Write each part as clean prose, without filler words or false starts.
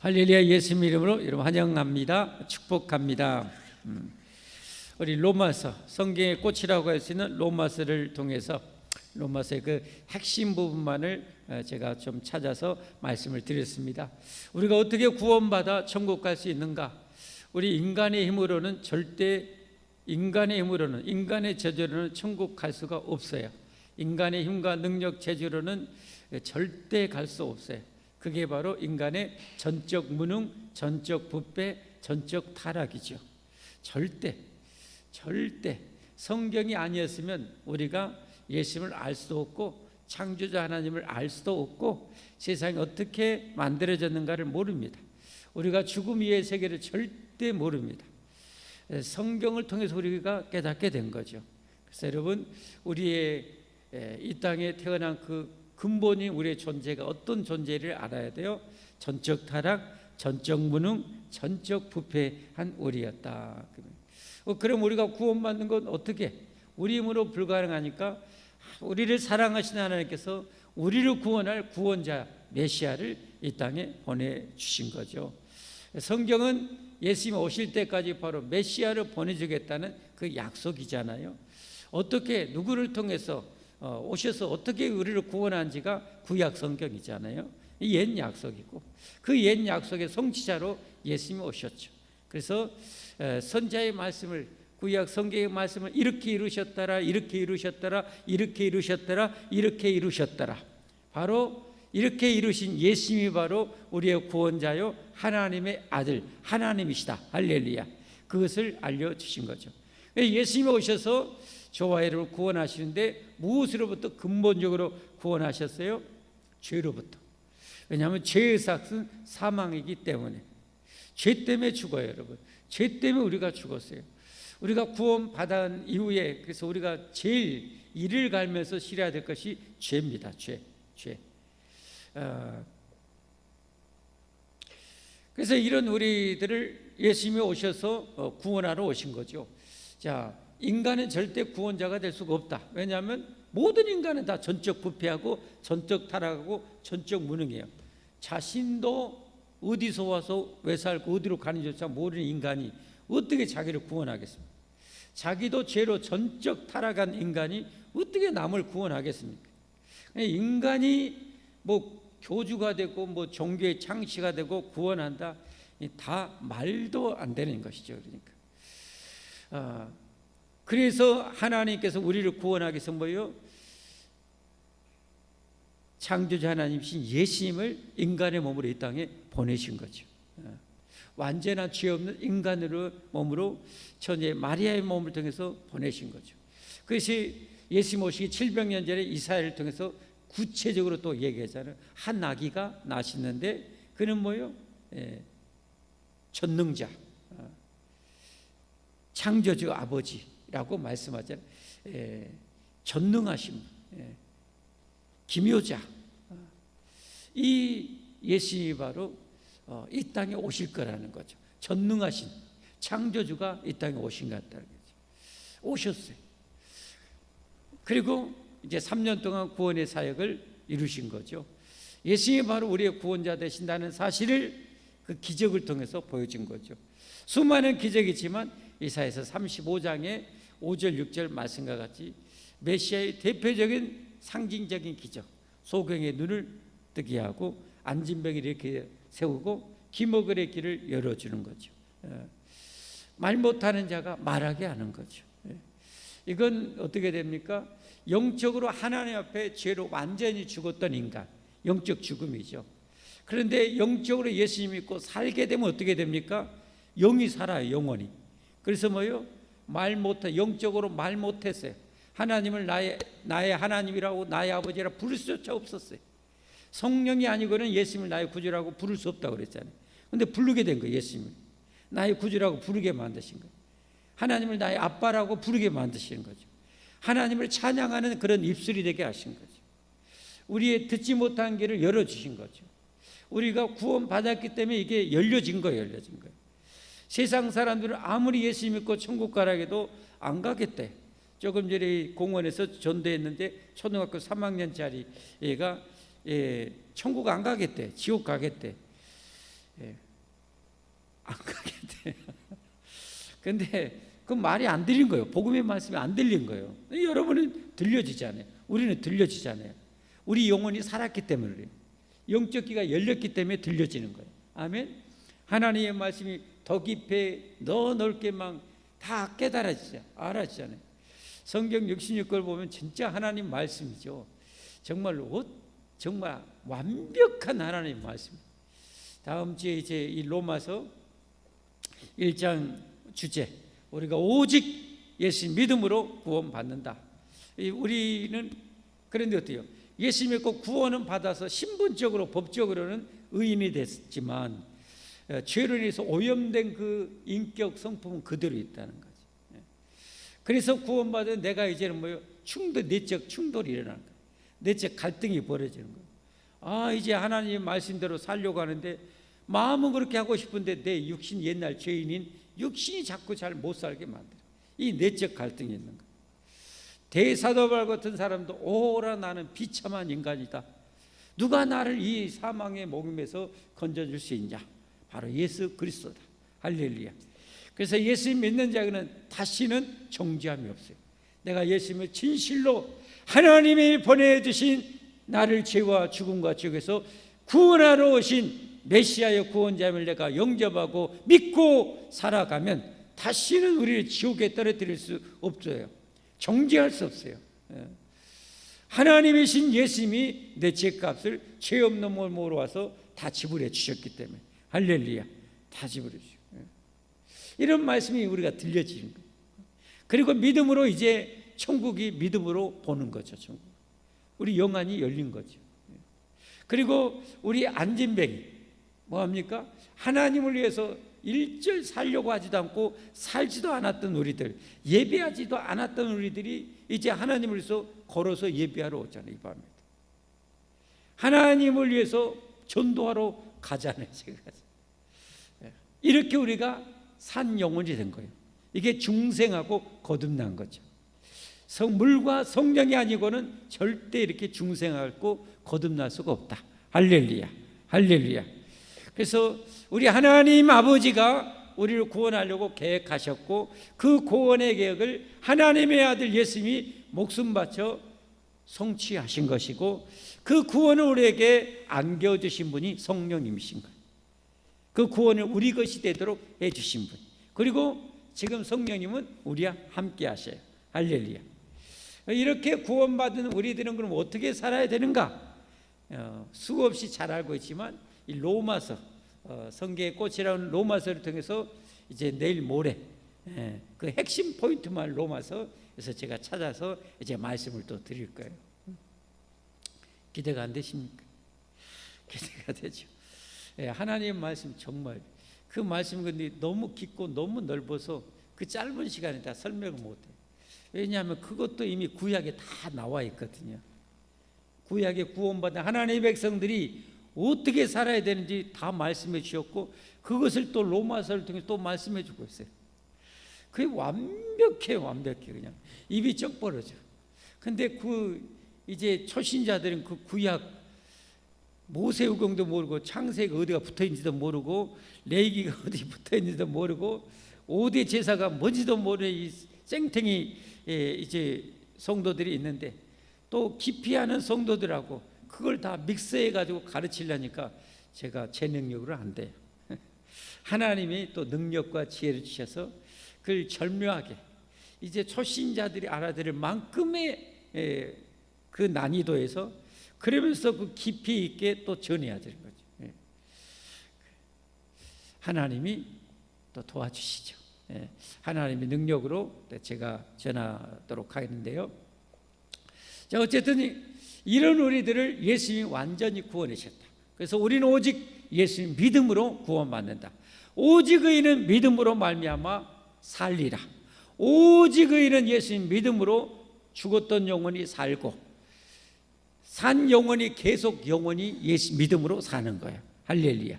할렐루야. 예수님 이름으로 여러분 환영합니다. 축복합니다. 우리 로마서, 성경의 꽃이라고 할 수 있는 로마서를 통해서 로마서의 그 핵심 부분만을 제가 좀 찾아서 말씀을 드렸습니다. 우리가 어떻게 구원받아 천국 갈 수 있는가? 우리 인간의 힘으로는 절대, 인간의 재주로는 천국 갈 수가 없어요. 인간의 힘과 능력, 재주로는 절대 갈 수 없어요. 그게 바로 인간의 전적 무능, 전적 부패, 전적 타락이죠. 절대 성경이 아니었으면 우리가 예수님을 알 수도 없고 창조자 하나님을 알 수도 없고 세상이 어떻게 만들어졌는가를 모릅니다. 우리가 죽음 이의 세계를 절대 모릅니다. 성경을 통해서 우리가 깨닫게 된 거죠. 그래서 여러분, 우리의 이 땅에 태어난 그 근본이 우리의 존재가 어떤 존재를 알아야 돼요. 전적 타락, 전적 무능, 전적 부패한 우리였다. 그럼 우리가 구원받는 건 어떻게? 우리 힘으로 불가능하니까 우리를 사랑하시는 하나님께서 우리를 구원할 구원자 메시아를 이 땅에 보내주신 거죠. 성경은 예수님이 오실 때까지 바로 메시아를 보내주겠다는 그 약속이잖아요. 어떻게 누구를 통해서 오셔서 어떻게 우리를 구원한지가 구약 성경이잖아요. 옛 약속이고 그 옛 약속의 성취자로 예수님이 오셨죠. 그래서 선지자의 말씀을, 구약 성경의 말씀을 이렇게 이루셨더라, 이렇게 이루셨더라, 이렇게 이루셨더라, 이렇게 이루셨더라. 바로 이렇게 이루신 예수님이 바로 우리의 구원자요 하나님의 아들, 하나님이시다. 할렐루야. 그것을 알려주신 거죠. 예수님이 오셔서 저와 여러분을 구원하시는데 무엇으로부터 근본적으로 구원하셨어요? 죄로부터. 왜냐하면 죄의 삭은 사망이기 때문에. 죄 때문에 죽어요, 여러분. 죄 때문에 우리가 죽었어요. 우리가 구원받은 이후에, 그래서 우리가 제일 이를 갈면서 실어야 될 것이 죄입니다. 죄. 그래서 이런 우리들을 예수님이 오셔서 구원하러 오신 거죠. 자, 인간은 절대 구원자가 될 수가 없다. 왜냐하면 모든 인간은 다 전적 부패하고 전적 타락하고 전적 무능해요. 자신도 어디서 와서 왜 살고 어디로 가는지조차 모르는 인간이 어떻게 자기를 구원하겠습니까? 자기도 죄로 전적 타락한 인간이 어떻게 남을 구원하겠습니까? 인간이 뭐 교주가 되고 뭐 종교의 창시가 되고 구원한다, 다 말도 안 되는 것이죠. 그러니까 그래서 하나님께서 우리를 구원하기 위해서 뭐요? 창조자 하나님이신 예수님을 인간의 몸으로 이 땅에 보내신 거죠. 완전한 죄 없는 인간으로 몸으로 천재 마리아의 몸을 통해서 보내신 거죠. 그것이 예수님 오시기 700년 전에 이사야를 통해서 구체적으로 또 얘기하잖아요. 한 아기가 나시는데 그는 뭐요? 전능자, 창조주 아버지라고 말씀하잖아요. 전능하신 기묘자. 이 예수님이 바로 이 땅에 오실 거라는 거죠. 전능하신 창조주가 이 땅에 오신 것 같다는 거죠. 오셨어요. 그리고 이제 3년 동안 구원의 사역을 이루신 거죠. 예수님이 바로 우리의 구원자 되신다는 사실을 그 기적을 통해서 보여준 거죠. 수많은 기적이지만 이사야서 35장의 5절 6절 말씀과 같이 메시아의 대표적인 상징적인 기적, 소경의 눈을 뜨게 하고 앉은 병을 이렇게 세우고 기먹을의 길을 열어주는 거죠. 말 못하는 자가 말하게 하는 거죠. 이건 어떻게 됩니까? 영적으로 하나님 앞에 죄로 완전히 죽었던 인간, 영적 죽음이죠. 그런데 영적으로 예수님 믿고 살게 되면 어떻게 됩니까? 영이 살아요, 영원히. 그래서 뭐요? 영적으로 말 못했어요. 하나님을 나의 하나님이라고 나의 아버지라 부를 수조차 없었어요. 성령이 아니고는 예수님을 나의 구주라고 부를 수 없다고 그랬잖아요. 근데 부르게 된 거예요. 예수님을 나의 구주라고 부르게 만드신 거예요. 하나님을 나의 아빠라고 부르게 만드시는 거죠. 하나님을 찬양하는 그런 입술이 되게 하신 거죠. 우리의 듣지 못한 길을 열어주신 거죠. 우리가 구원받았기 때문에 이게 열려진 거예요. 세상 사람들은 아무리 예수 믿고 천국 가라 해도 안 가겠대. 조금 전에 공원에서 전도했는데 초등학교 3학년짜리 애가 천국 안 가겠대. 지옥 가겠대. 안 가게 돼요. 근데 그 말이 안 들린 거예요. 복음의 말씀이 안 들린 거예요. 여러분은 들려지잖아요. 우리는 들려지잖아요. 우리 영혼이 살았기 때문에 그래요. 영적 귀가 열렸기 때문에 들려지는 거예요. 아멘. 하나님의 말씀이 더 깊이 더 넓게 막 다 깨달아지죠. 알아지잖아요. 성경 66걸 보면 진짜 하나님 말씀이죠. 정말 완벽한 하나님 말씀. 다음 주에 이제 이 로마서 1장 주제, 우리가 오직 예수 믿음으로 구원받는다. 우리는 그런데 어때요? 예수 믿고 구원은 받아서 신분적으로 법적으로는 의인이 됐지만 죄로 인해서 오염된 그 인격 성품은 그대로 있다는 거죠. 그래서 구원받은 내가 이제는 뭐요? 내적 충돌이 일어나는 거예요. 내적 갈등이 벌어지는 거예요. 이제 하나님의 말씀대로 살려고 하는데 마음은 그렇게 하고 싶은데 내 육신, 옛날 죄인인 육신이 자꾸 잘 못 살게 만들어요. 이 내적 갈등이 있는 거예요. 대사도발 같은 사람도 오라 나는 비참한 인간이다. 누가 나를 이 사망의 목임에서 건져줄 수 있냐? 바로 예수 그리스도다. 할렐루야. 그래서 예수 믿는 자는 다시는 정죄함이 없어요. 내가 예수님을 진실로 하나님이 보내주신 나를 죄와 죽음과 지옥에서 구원하러 오신 메시아의 구원자임을 내가 영접하고 믿고 살아가면 다시는 우리를 지옥에 떨어뜨릴 수 없어요. 정죄할 수 없어요. 하나님이신 예수님이 내 죄값을 죄 없는 몸으로 와서 다 지불해 주셨기 때문에 할렐루야. 다 지불해 주시고 이런 말씀이 우리가 들려지는 거예요. 그리고 믿음으로 이제 천국이 믿음으로 보는 거죠. 천국. 우리 영안이 열린 거죠. 그리고 우리 안진뱅이 뭐합니까? 하나님을 위해서 일절 살려고 하지도 않고 살지도 않았던 우리들, 예배하지도 않았던 우리들이 이제 하나님을 위해서 걸어서 예배하러 오잖아요. 이 밤에 하나님을 위해서 전도하러 가잖아요. 제가 이렇게 우리가 산 영혼이 된 거예요. 이게 중생하고 거듭난 거죠. 물과 성령이 아니고는 절대 이렇게 중생하고 거듭날 수가 없다. 할렐루야, 할렐루야. 그래서 우리 하나님 아버지가 우리를 구원하려고 계획하셨고 그 구원의 계획을 하나님의 아들 예수님이 목숨 바쳐 성취하신 것이고 그 구원을 우리에게 안겨주신 분이 성령님이신 거예요. 그 구원을 우리 것이 되도록 해주신 분. 그리고 지금 성령님은 우리와 함께 하셔요. 할렐루야. 이렇게 구원받은 우리들은 그럼 어떻게 살아야 되는가? 수없이 잘 알고 있지만 이 로마서 성경의 꽃이라는 로마서를 통해서 이제 내일 모레 그 핵심 포인트만 로마서에서 제가 찾아서 이제 말씀을 또 드릴 거예요. 기대가 안 되십니까? 기대가 되죠. 하나님의 말씀 정말 그 말씀 근데 너무 깊고 너무 넓어서 그 짧은 시간에 다 설명을 못해요. 왜냐하면 그것도 이미 구약에 다 나와 있거든요. 구약에 구원받은 하나님의 백성들이 어떻게 살아야 되는지 다 말씀해 주셨고 그것을 또 로마서를 통해 또 말씀해 주고 있어요. 그게 완벽해 그냥 입이 쩍 벌어져. 근데 그 이제 초신자들은 그 구약 모세우경도 모르고 창세기가 어디가 붙어 있는지도 모르고 레위기가 어디 붙어 있는지도 모르고 5대 제사가 뭔지도 모르는 이 쌩탱이 이제 성도들이 있는데 또 깊이 아는 성도들하고 그걸 다 믹스해 가지고 가르치려니까 제가 제 능력으로 안 돼요. 하나님이 또 능력과 지혜를 주셔서 그걸 절묘하게 이제 초신자들이 알아들을 만큼의 그 난이도에서 그러면서 그 깊이 있게 또 전해야 되는 거죠. 하나님이 또 도와주시죠. 하나님의 능력으로 제가 전하도록 하겠는데요. 자, 어쨌든 이런 우리들을 예수님이 완전히 구원하셨다. 그래서 우리는 오직 예수님 믿음으로 구원받는다. 오직 의인은 믿음으로 말미암아 살리라. 오직 의인은 예수님 믿음으로 죽었던 영혼이 살고 산 영혼이 계속 영혼이 예수 믿음으로 사는 거예요. 할렐루야.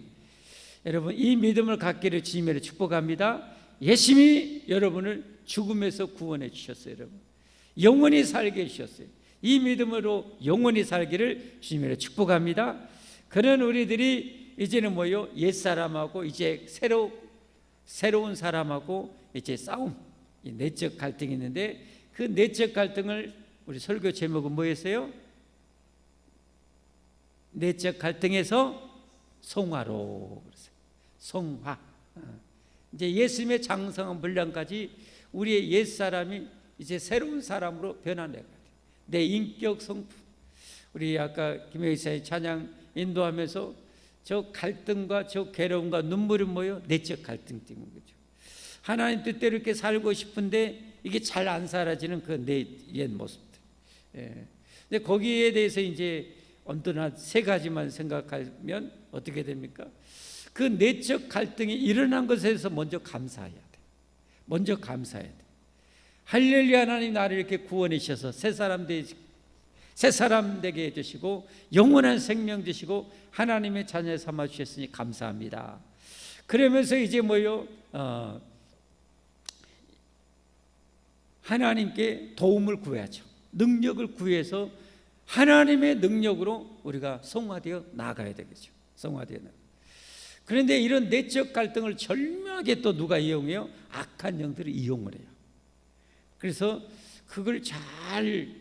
여러분 이 믿음을 갖기를 주님으로 축복합니다. 예수님이 여러분을 죽음에서 구원해 주셨어요. 여러분 영원히 살게 해주셨어요. 이 믿음으로 영원히 살기를 주님으로 축복합니다. 그런 우리들이 이제는 뭐요? 옛 사람하고 이제 새로운 사람하고 이제 싸움, 이 내적 갈등이 있는데, 그 내적 갈등을 우리 설교 제목은 뭐였어요? 내적 갈등에서 성화로. 성화. 이제 예수님의 장성한 분량까지 우리의 옛 사람이 이제 새로운 사람으로 변화된 거예요. 내 인격 성품. 우리 아까 김혜희 사의 찬양 인도하면서 저 갈등과 저 괴로움과 눈물이 뭐예요? 내적 갈등 때문인 거죠. 하나님 뜻대로 이렇게 살고 싶은데 이게 잘 안 사라지는 그 내 옛 모습들. 근데 거기에 대해서 이제 언뜻 세 가지만 생각하면 어떻게 됩니까? 그 내적 갈등이 일어난 것에 대해서 먼저 감사해야 돼. 먼저 감사해야 돼. 할렐루야, 하나님 나를 이렇게 구원해 주셔서 새 사람 되게 해주시고 영원한 생명 주시고 하나님의 자녀 삼아 주셨으니 감사합니다. 그러면서 이제 뭐요? 하나님께 도움을 구해야죠. 능력을 구해서 하나님의 능력으로 우리가 성화되어 나가야 되겠죠. 성화되어 나가. 그런데 이런 내적 갈등을 절묘하게 또 누가 이용해요? 악한 영들이 이용을 해요. 그래서 그걸 잘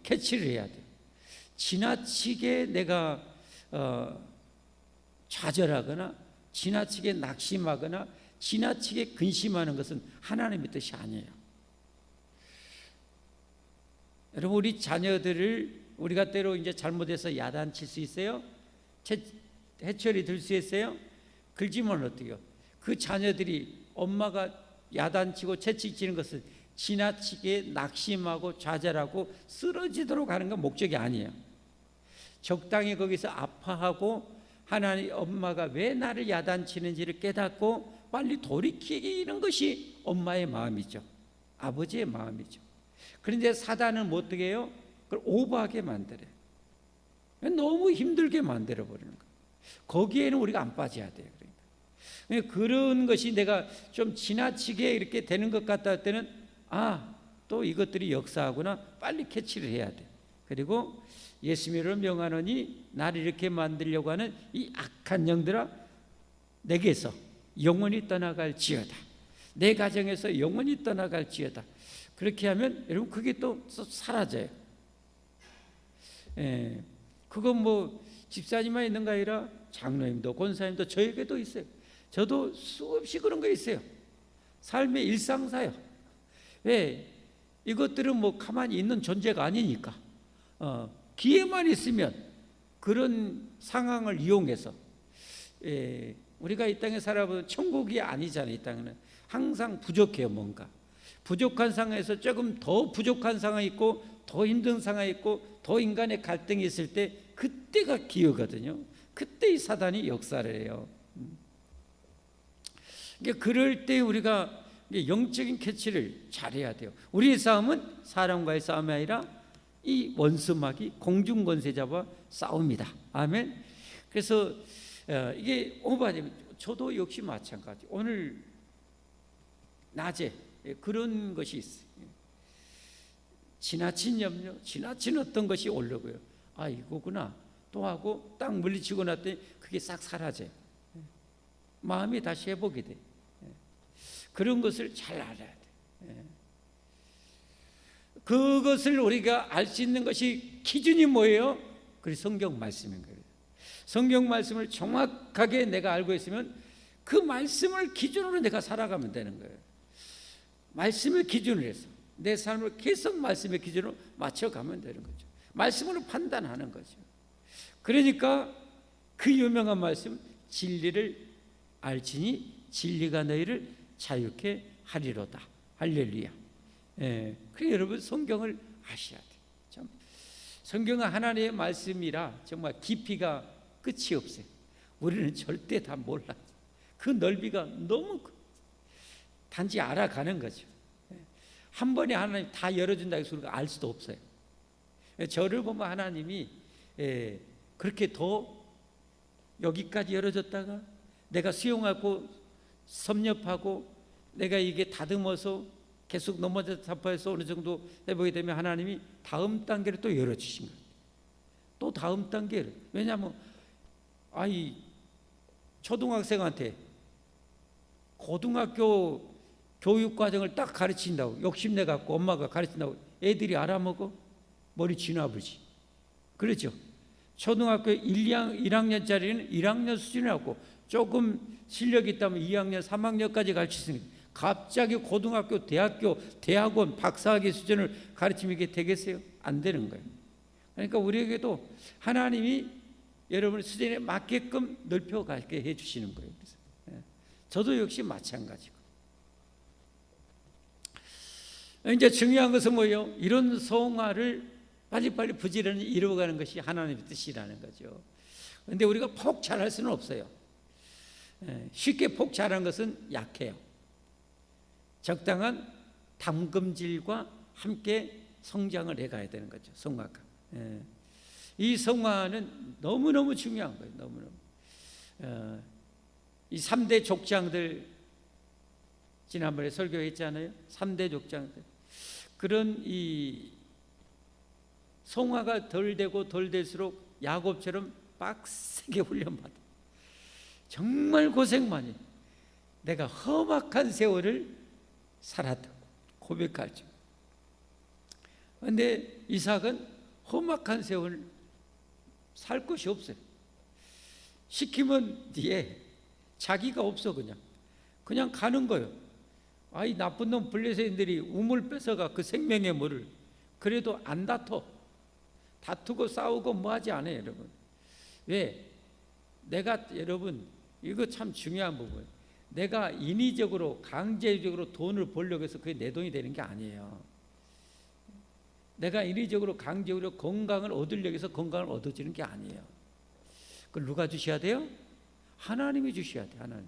캐치를 해야 돼요. 지나치게 내가 좌절하거나 지나치게 낙심하거나 지나치게 근심하는 것은 하나님의 뜻이 아니에요. 여러분, 우리 자녀들을 우리가 때로 이제 잘못해서 야단칠 수 있어요? 해처리 들 수 있어요? 그러지만 어때요? 그 자녀들이 엄마가 야단치고 채찍치는 것은 지나치게 낙심하고 좌절하고 쓰러지도록 하는 건 목적이 아니에요. 적당히 거기서 아파하고 하나님 엄마가 왜 나를 야단치는지를 깨닫고 빨리 돌이키는 것이 엄마의 마음이죠. 아버지의 마음이죠. 그런데 사단은 뭐 어떻게 해요? 그걸 오버하게 만들어요. 너무 힘들게 만들어버리는 거예요. 거기에는 우리가 안 빠져야 돼요. 그러니까 그런 것이 내가 좀 지나치게 이렇게 되는 것 같다 할 때는 또 이것들이 역사하구나, 빨리 캐치를 해야 돼. 그리고 예수님을 명하노니 나를 이렇게 만들려고 하는 이 악한 영들아, 내게서 영원히 떠나갈지어다. 내 가정에서 영원히 떠나갈지어다. 그렇게 하면 여러분 그게 또 사라져요. 그건 뭐 집사님만 있는 거 아니라 장로님도 권사님도 저에게도 있어요. 저도 수없이 그런 거 있어요. 삶의 일상사요. 왜? 이것들은 뭐 가만히 있는 존재가 아니니까 기회만 있으면 그런 상황을 이용해서 우리가 이 땅에 살아보면 천국이 아니잖아요. 이 땅에는 항상 부족해요. 뭔가 부족한 상황에서 조금 더 부족한 상황이 있고 더 힘든 상황이 있고 더 인간의 갈등이 있을 때 그때가 기회거든요. 그때 이 사단이 역사를 해요. 그러니까 그럴 때 우리가 영적인 캐치를 잘해야 돼요. 우리의 싸움은 사람과의 싸움이 아니라 이 원수마귀 공중권세자와 싸움이다. 아멘. 그래서 이게 오바되면 저도 역시 마찬가지. 오늘 낮에 그런 것이 있어요. 지나친 염려, 지나친 어떤 것이 오려고요. 이거구나 또 하고 딱 물리치고 났더니 그게 싹 사라져요. 마음이 다시 회복이 돼. 그런 것을 잘 알아야 돼. 그것을 우리가 알 수 있는 것이 기준이 뭐예요? 그 성경 말씀인 거예요. 성경 말씀을 정확하게 내가 알고 있으면 그 말씀을 기준으로 내가 살아가면 되는 거예요. 말씀을 기준으로 해서 내 삶을 계속 말씀의 기준으로 맞춰가면 되는 거죠. 말씀으로 판단하는 거죠. 그러니까 그 유명한 말씀, 진리를 알지니 진리가 너희를 자유케 하리로다. 할렐루야. 그래서 여러분 성경을 아셔야 돼요. 참 성경은 하나님의 말씀이라 정말 깊이가 끝이 없어요. 우리는 절대 다 몰라요. 그 넓이가 너무 단지 알아가는 거죠. 한 번에 하나님 다 열어준다 해서 우리가 알 수도 없어요. 저를 보면 하나님이 그렇게 더 여기까지 열어줬다가 내가 수용하고 섭렵하고 내가 이게 다듬어서 계속 넘어져 잡아서 어느 정도 해보게 되면 하나님이 다음 단계를 또 열어주신 거예요. 또 다음 단계를. 왜냐하면 초등학생한테 고등학교 교육과정을 딱 가르친다고 욕심내 갖고 엄마가 가르친다고 애들이 알아먹어? 머리 쥐나불지. 그렇죠? 초등학교 1학년짜리는 1학년 수준이라고 조금 실력이 있다면 2학년, 3학년까지 가르치시니까 갑자기 고등학교, 대학교, 대학원, 박사학위 수준을 가르치면 이게 되겠어요? 안 되는 거예요. 그러니까 우리에게도 하나님이 여러분의 수준에 맞게끔 넓혀가게 해주시는 거예요. 그래서 저도 역시 마찬가지고. 이제 중요한 것은 뭐예요? 이런 성화를 빨리빨리 부지런히 이루어가는 것이 하나님의 뜻이라는 거죠. 그런데 우리가 폭 잘할 수는 없어요. 쉽게 폭 잘하는 것은 약해요. 적당한 담금질과 함께 성장을 해가야 되는 거죠. 성화가. 이 성화는 너무너무 중요한 거예요. 너무너무. 이 3대 족장들 지난번에 설교했잖아요. 3대 족장들. 그런 이 성화가 덜 되고 덜 될수록 야곱처럼 빡세게 훈련받아. 정말 고생 많이 해. 내가 험악한 세월을 살았다고 고백하죠. 그런데 이삭은 험악한 세월을 살 것이 없어요. 시키면 뒤에 자기가 없어. 그냥 가는 거예요. 이 나쁜 놈 블레셋인들이 우물 뺏어가 그 생명의 물을. 그래도 안 다투고 싸우고 뭐 하지 않아요, 여러분. 왜? 내가 여러분 이거 참 중요한 부분. 내가 인위적으로 강제적으로 돈을 벌려고 해서 그게 내 돈이 되는 게 아니에요. 내가 인위적으로 강제적으로 건강을 얻으려고 해서 건강을 얻어지는 게 아니에요. 그걸 누가 주셔야 돼요? 하나님이 주셔야 돼요. 하나님.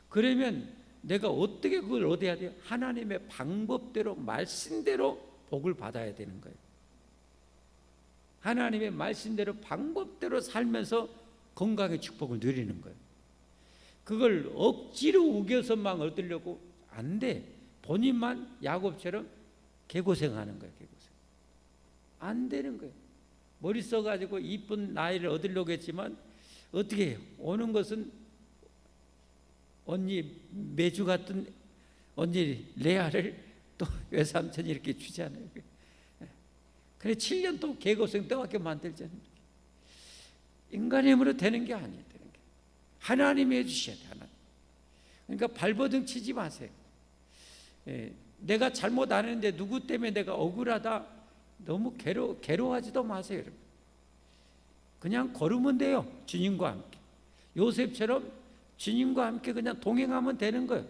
그러면 내가 어떻게 그걸 얻어야 돼요? 하나님의 방법대로 말씀대로 복을 받아야 되는 거예요. 하나님의 말씀대로 방법대로 살면서 건강의 축복을 누리는 거예요. 그걸 억지로 우겨서 막 얻으려고 안 돼. 본인만 야곱처럼 개고생하는 거예요. 개고생. 안 되는 거예요. 머리 써가지고 이쁜 나이를 얻으려고 했지만 어떻게 해요? 오는 것은 언니 매주 같은 언니 레아를 또 외삼촌이 이렇게 주잖아요. 그래 7년 또 개고생 떠밖에 만들잖아요. 인간의 힘으로 되는 게 아니에요. 되는 게. 하나님이 해주셔야 돼요. 하나님. 그러니까 발버둥 치지 마세요. 내가 잘못 안 했는데 누구 때문에 내가 억울하다 너무 괴로워하지도 마세요. 여러분. 그냥 걸으면 돼요. 주님과 함께. 요셉처럼 주님과 함께 그냥 동행하면 되는 거예요.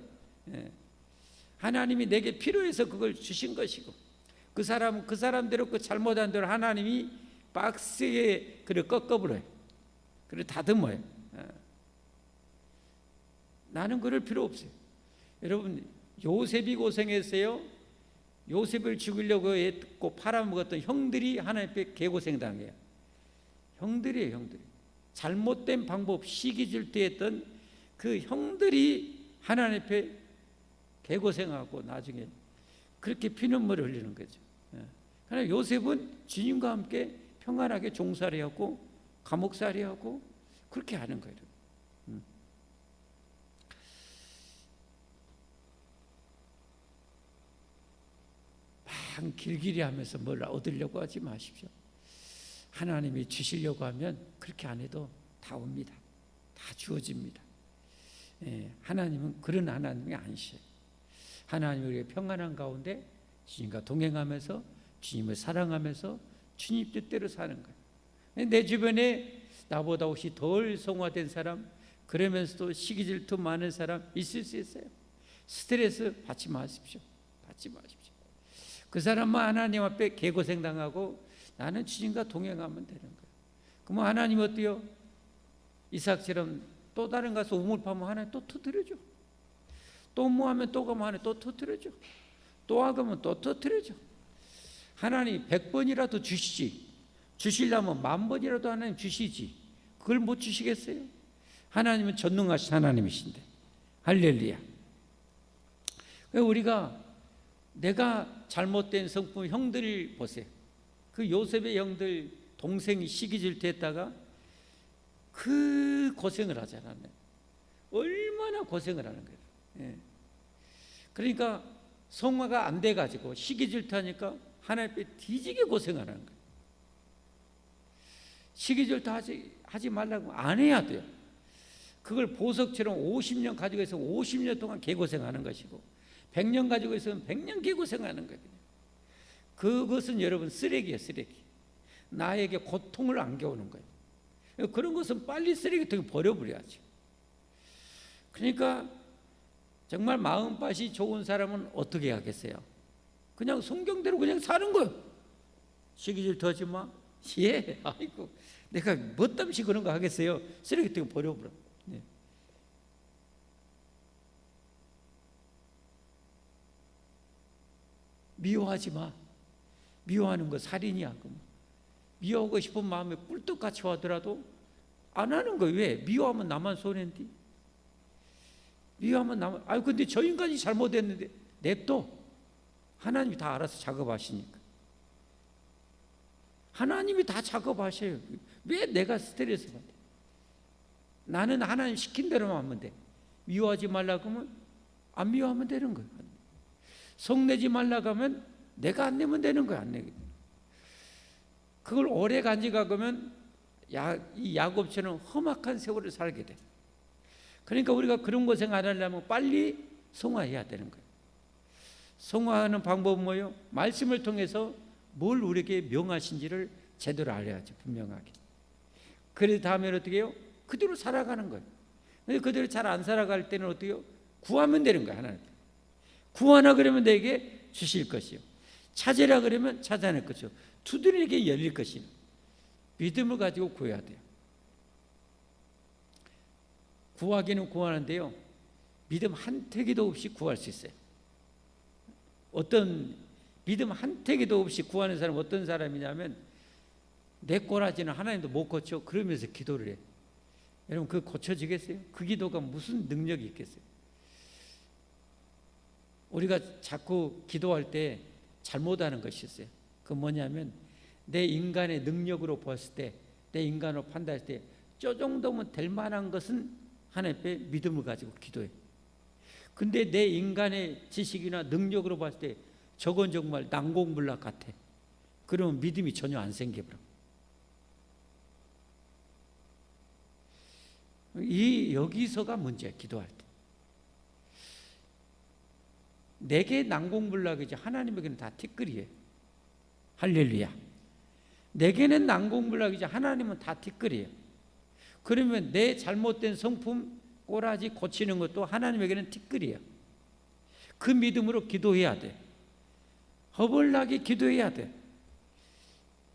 하나님이 내게 필요해서 그걸 주신 것이고 그 사람대로 그 잘못한 대로 하나님이 박스에 그를 꺾어버려요. 그를 다듬어요. 나는 그럴 필요 없어요. 여러분 요셉이 고생했어요. 요셉을 죽이려고 했고 팔아먹었던 형들이 하나님 앞에 개고생당해요. 형들이에요. 형들이. 잘못된 방법 시기질투했던 그 형들이 하나님 앞에 개고생하고 나중에 그렇게 피눈물을 흘리는 거죠. 그러나 요셉은 주님과 함께 평안하게 종살이 하고 감옥살이 하고 그렇게 하는 거예요. 막 길길이 하면서 뭘 얻으려고 하지 마십시오. 하나님이 주시려고 하면 그렇게 안 해도 다 옵니다. 다 주어집니다. 하나님은 그런 하나님이 아니셔요. 하나님이 우리의 평안한 가운데 주님과 동행하면서 주님을 사랑하면서 주님 뜻대로 사는 거예요. 내 주변에 나보다 혹시 덜 성화된 사람, 그러면서도 시기질투 많은 사람 있을 수 있어요. 스트레스 받지 마십시오. 받지 마십시오. 그 사람만 하나님 앞에 개고생당하고 나는 주님과 동행하면 되는 거예요. 그럼 하나님 어때요? 이삭처럼 또 다른 가서 우물 파면 하나님 또 터뜨려줘. 또 뭐 하면 또 가면 하나님 또 터뜨려줘. 또 하면 또 터뜨려줘. 하나님 100번이라도 주시지. 주시려면 10,000번이라도 하나님 주시지. 그걸 못 주시겠어요? 하나님은 전능하신 하나님이신데. 할렐루야. 우리가 내가 잘못된 성품 형들을 보세요. 그 요셉의 형들 동생이 시기질투했다가 그 고생을 하잖아요. 얼마나 고생을 하는 거예요. 예. 그러니까 성화가 안 돼가지고 시기 질투하니까 하나님 앞에 뒤지게 고생하는 거예요. 시기 질투하지 말라고 안 해야 돼요. 그걸 보석처럼 50년 가지고 있으면 50년 동안 개고생하는 것이고 100년 가지고 있으면 100년 개고생하는 거예요. 그것은 여러분 쓰레기예요. 쓰레기. 나에게 고통을 안겨오는 거예요. 그런 것은 빨리 쓰레기통에 버려버려야죠. 그러니까 정말 마음밭이 좋은 사람은 어떻게 하겠어요? 그냥 성경대로 그냥 사는 거예요. 시기 질투하지 마. 예, 아이고 내가 뭣담시 그런 거 하겠어요? 쓰레기통에 버려버려. 네. 미워하지 마. 미워하는 거 살인이야. 미워하고 싶은 마음에 꿀떡같이 하더라도 안 하는 거예요. 왜? 미워하면 나만 손해인데. 미워하면 나만. 아유 근데 저 인간이 잘못했는데 냅둬. 하나님이 다 알아서 작업하시니까. 하나님이 다 작업하셔요. 왜 내가 스트레스 받아? 나는 하나님 시킨 대로만 하면 돼. 미워하지 말라고 하면 안 미워하면 되는 거예요. 성내지 말라고 하면 내가 안 내면 되는 거예요. 안 내게. 그걸 오래 간직하면 이 야곱처럼 험악한 세월을 살게 돼. 그러니까 우리가 그런 고생 안 하려면 빨리 성화해야 되는 거예요. 성화하는 방법은 뭐예요? 말씀을 통해서 뭘 우리에게 명하신지를 제대로 알아야죠. 분명하게. 그래 다음에 어떻게 해요? 그대로 살아가는 거예요. 근데 그대로 잘 안 살아갈 때는 어떻게 해요? 구하면 되는 거예요. 하나님. 구하나 그러면 내게 주실 것이요. 찾으라 그러면 찾아낼 것이요. 두드리게 열릴 것이요. 믿음을 가지고 구해야 돼요. 구하기는 구하는데요. 믿음 한 태기도 없이 구할 수 있어요. 어떤 믿음 한 태기도 없이 구하는 사람은 어떤 사람이냐면 내 꼬라지는 하나님도 못 고쳐 그러면서 기도를 해. 여러분 그거 고쳐지겠어요? 그 기도가 무슨 능력이 있겠어요? 우리가 자꾸 기도할 때 잘못하는 것이 있어요. 그건 뭐냐면 내 인간의 능력으로 봤을 때 내 인간으로 판단할 때 저 정도면 될 만한 것은 하나님 앞에 믿음을 가지고 기도해. 근데 내 인간의 지식이나 능력으로 봤을 때 저건 정말 난공불락 같아. 그러면 믿음이 전혀 안 생겨버려. 여기서가 문제야. 기도할 때 내게 난공불락이지 하나님에게는 다 티끌이에요. 할렐루야. 내게는 난공불락이지 하나님은 다 티끌이에요. 그러면 내 잘못된 성품 꼬라지 고치는 것도 하나님에게는 티끌이에요. 그 믿음으로 기도해야 돼. 허벌나게 기도해야 돼.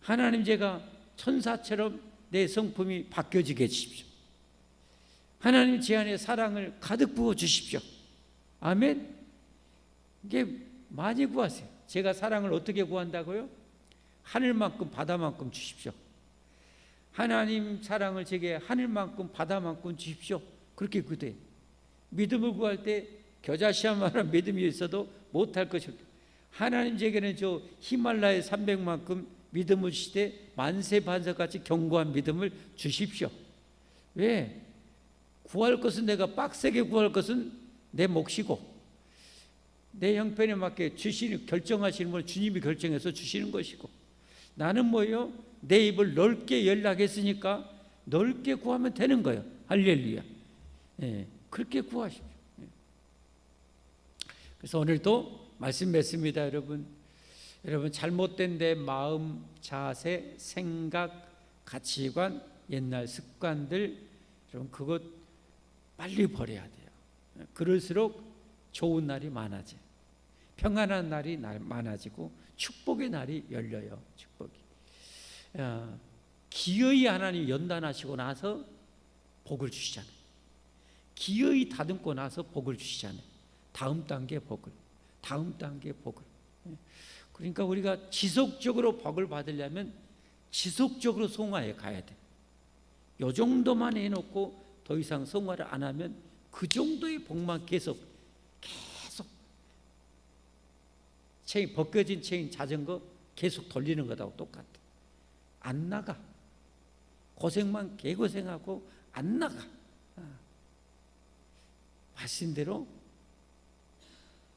하나님 제가 천사처럼 내 성품이 바뀌어지게 해주십시오. 하나님 제 안에 사랑을 가득 부어 주십시오. 아멘. 이게 많이 구하세요. 제가 사랑을 어떻게 구한다고요? 하늘만큼 바다만큼 주십시오. 하나님 사랑을 제게 하늘만큼 바다만큼 주십시오. 그렇게 기도해. 믿음을 구할 때 겨자씨만한 믿음이 있어도 못할 것이 없다. 하나님 제게는 저 히말라야 300만큼 믿음을 주시되 만세 반석같이 견고한 믿음을 주십시오. 왜? 구할 것은 내가 빡세게 구할 것은 내 몫이고 내 형편에 맞게 주시는 결정하시는 걸 주님이 결정해서 주시는 것이고 나는 뭐예요? 내 입을 넓게 연락했으니까 넓게 구하면 되는 거예요. 할렐루야. 예, 그렇게 구하십시오. 예. 그래서 오늘도 말씀 맺습니다, 여러분. 여러분 잘못된 내 마음, 자세, 생각, 가치관, 옛날 습관들 여러분 그것 빨리 버려야 돼요. 그럴수록 좋은 날이 많아져요. 평안한 날이 많아지고 축복의 날이 열려요. 축복이. 기어이 하나님 연단하시고 나서 복을 주시잖아요. 기어이 다듬고 나서 복을 주시잖아요. 다음 단계 복을. 다음 단계 복을. 그러니까 우리가 지속적으로 복을 받으려면 지속적으로 성화에 가야 돼. 요 정도만 해놓고 더 이상 성화를 안 하면 그 정도의 복만 계속 체인 벗겨진 체인 자전거 계속 돌리는 것하고 똑같아. 안 나가. 고생만 개고생하고 안 나가. 하신 대로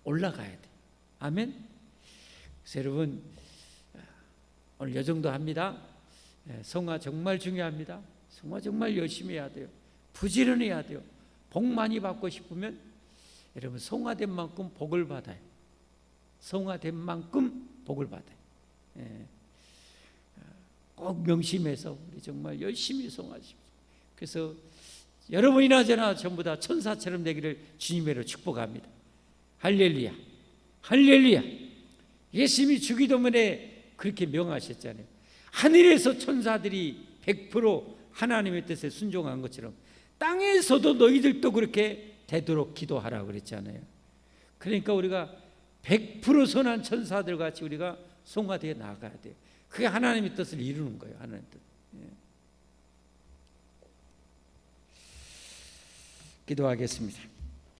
올라가야 돼. 아멘. 그래서 여러분 오늘 이 정도 합니다. 성화 정말 중요합니다. 성화 정말 열심히 해야 돼요. 부지런해야 돼요. 복 많이 받고 싶으면 여러분 성화된 만큼 복을 받아요. 성화된 만큼 복을 받아요. 꼭 명심해서 우리 정말 열심히 성화하십시오. 그래서 여러분이나 저나 전부 다 천사처럼 되기를 주님으로 축복합니다. 할렐루야, 할렐루야. 예수님이 주기도문에 그렇게 명하셨잖아요. 하늘에서 천사들이 100% 하나님의 뜻에 순종한 것처럼 땅에서도 너희들도 그렇게 되도록 기도하라고 그랬잖아요. 그러니까 우리가 100% 선한 천사들 같이 우리가 성화되어 나가야 돼요. 그게 하나님의 뜻을 이루는 거예요. 하나님의 뜻. 기도하겠습니다.